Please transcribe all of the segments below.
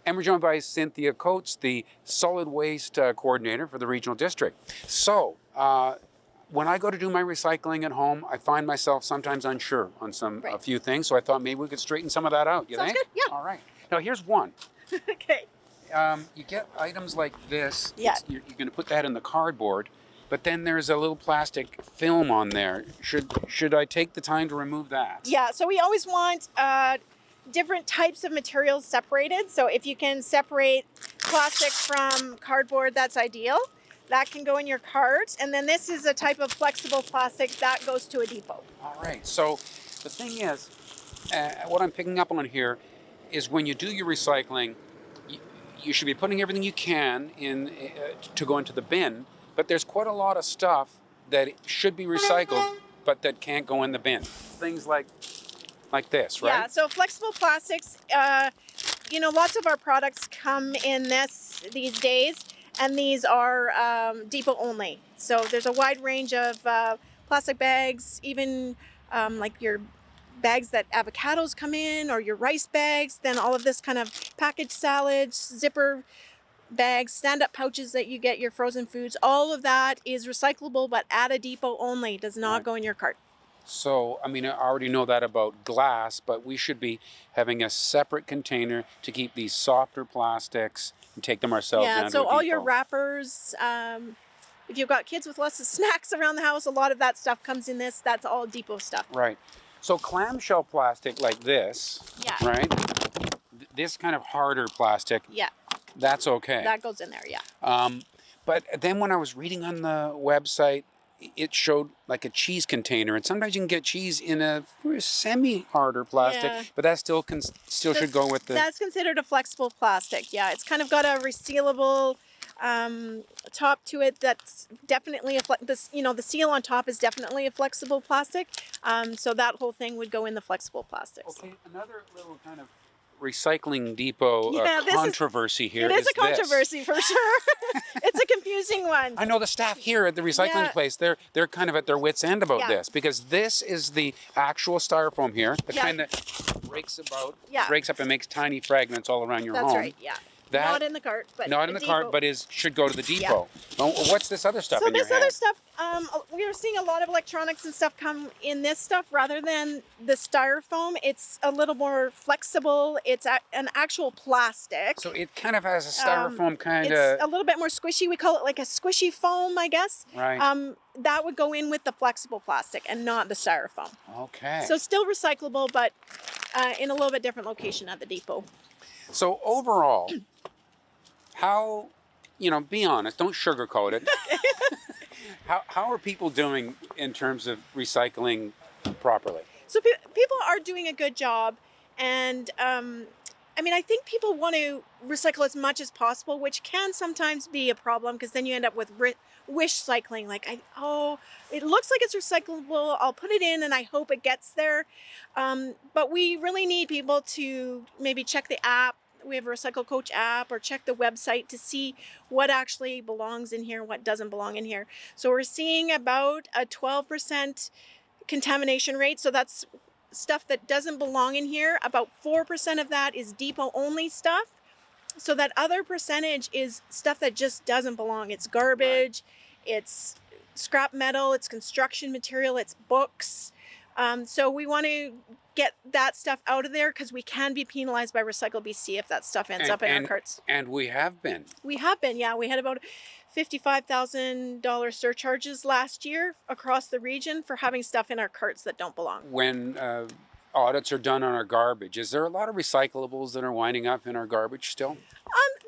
And we're joined by Cynthia Coates, the solid waste coordinator for the regional district. So, when I go to do my recycling at home, I find myself sometimes unsure on a few things. So I thought maybe we could straighten some of that out. You Sounds think? good, yeah. All right. Now here's one. Okay. You get items like this. Yeah. You're going to put that in the cardboard, but then there's a little plastic film on there. Should I take the time to remove that? Yeah, so we always want different types of materials separated. So if you can separate plastic from cardboard, that's ideal. That can go in your cart. And then this is a type of flexible plastic that goes to a depot. All right. So the thing is, what I'm picking up on here is when you do your recycling, you should be putting everything you can in to go into the bin, but there's quite a lot of stuff that should be recycled, but that can't go in the bin. Things like this, right? Yeah, so flexible plastics, lots of our products come in these days, and these are depot only. So there's a wide range of plastic bags, even like your bags that avocados come in, or your rice bags, then all of this kind of packaged salads, zipper bags, stand-up pouches that you get your frozen foods, all of that is recyclable, but at a depot only, does not go in your cart. So, I already know that about glass, but we should be having a separate container to keep these softer plastics and take them ourselves down to a depot. So all your wrappers, if you've got kids with lots of snacks around the house, a lot of that stuff comes in this. That's all depot stuff. Right. So clamshell plastic like this, right? This kind of harder plastic, that's okay. That goes in there, yeah. But then when I was reading on the website, it showed like a cheese container, and sometimes you can get cheese in a semi-harder plastic, but that still should go with the... That's considered a flexible plastic, yeah. It's kind of got a resealable top to it that's definitely the seal on top is definitely a flexible plastic, so that whole thing would go in the flexible plastics. Okay, another little kind of recycling depot controversy here. It is a controversy for sure. It's a confusing one. I know the staff here at the recycling place, they're kind of at their wits' end about this, because this is the actual styrofoam here, the kind that breaks up and makes tiny fragments all around your home. That's right, yeah. Not in the cart, but not in the cart, but should go to the depot. Well, what's this other stuff in your hand? So this other stuff, we are seeing a lot of electronics and stuff come in this stuff rather than the styrofoam. It's a little more flexible. It's an actual plastic. So it kind of has a styrofoam kind of... It's a little bit more squishy. We call it like a squishy foam, I guess. Right. That would go in with the flexible plastic and not the styrofoam. Okay. So still recyclable, but in a little bit different location at the depot. So overall, how, be honest, don't sugarcoat it. How are people doing in terms of recycling properly? So people are doing a good job, and I think people want to recycle as much as possible, which can sometimes be a problem because then you end up with wish cycling. Like, it looks like it's recyclable. I'll put it in and I hope it gets there. But we really need people to maybe check the app. We have a Recycle Coach app, or check the website to see what actually belongs in here, what doesn't belong in here. So we're seeing about a 12% contamination rate. So that's stuff that doesn't belong in here. About 4% of that is depot only stuff. So that other percentage is stuff that just doesn't belong. It's garbage, it's scrap metal, it's construction material, it's books. So we want to get that stuff out of there because we can be penalized by Recycle BC if that stuff ends up in our carts. And we have been. We have been, yeah. We had about $55,000 surcharges last year across the region for having stuff in our carts that don't belong. When audits are done on our garbage, is there a lot of recyclables that are winding up in our garbage still?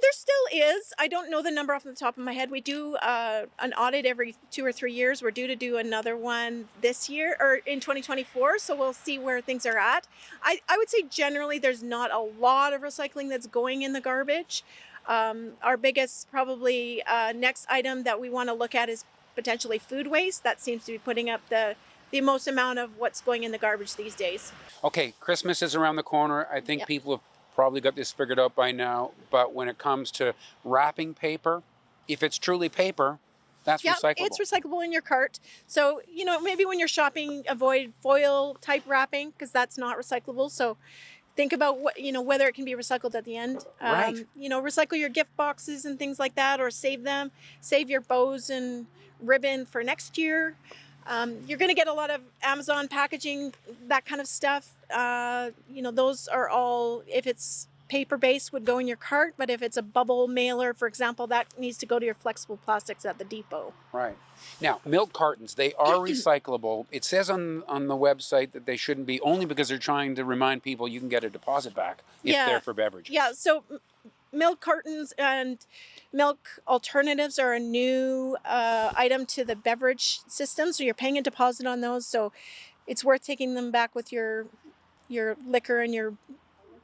There still is. I don't know the number off the top of my head. We do an audit every 2 or 3 years. We're due to do another one this year, or in 2024, so we'll see where things are at. I would say generally there's not a lot of recycling that's going in the garbage. Our biggest probably next item that we want to look at is potentially food waste. That seems to be putting up the most amount of what's going in the garbage these days. Okay, Christmas is around the corner. I think people have probably got this figured out by now, but when it comes to wrapping paper, if it's truly paper, that's recyclable. It's recyclable in your cart. So, maybe when you're shopping, avoid foil type wrapping because that's not recyclable. So think about what, whether it can be recycled at the end. Right. Recycle your gift boxes and things like that, or save them. Save your bows and ribbon for next year. You're going to get a lot of Amazon packaging, that kind of stuff. Those are all, if it's paper-based, would go in your cart, but if it's a bubble mailer, for example, that needs to go to your flexible plastics at the depot. Right. Now, milk cartons, they are recyclable. It says on the website that they shouldn't be, only because they're trying to remind people you can get a deposit back if they're for beverage. Yeah, so milk cartons and milk alternatives are a new item to the beverage system, so you're paying a deposit on those, so it's worth taking them back with your liquor and your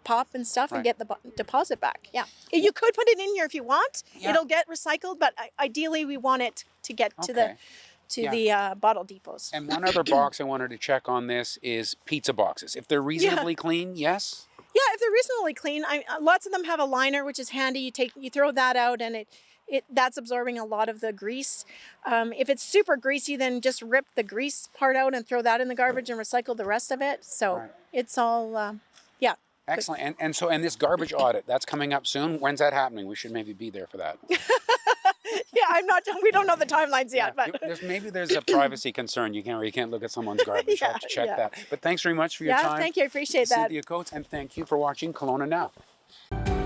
pop and stuff and get the deposit back. Yeah, you could put it in here if you want. It'll get recycled, but ideally we want it to get to the bottle depots. And one other box I wanted to check on this is pizza boxes. If they're reasonably clean, yes? Yeah, if they're reasonably clean, lots of them have a liner, which is handy. You throw that out, and that's absorbing a lot of the grease. If it's super greasy, then just rip the grease part out and throw that in the garbage and recycle the rest of it. So it's all, Excellent. And this garbage audit, that's coming up soon. When's that happening? We should maybe be there for that. We don't know the timelines yet, but maybe there's a privacy concern. You can't look at someone's garbage. I'll have to check that. But thanks very much for your time. Thank you. I appreciate that. Cynthia Coates, and thank you for watching Kelowna Now.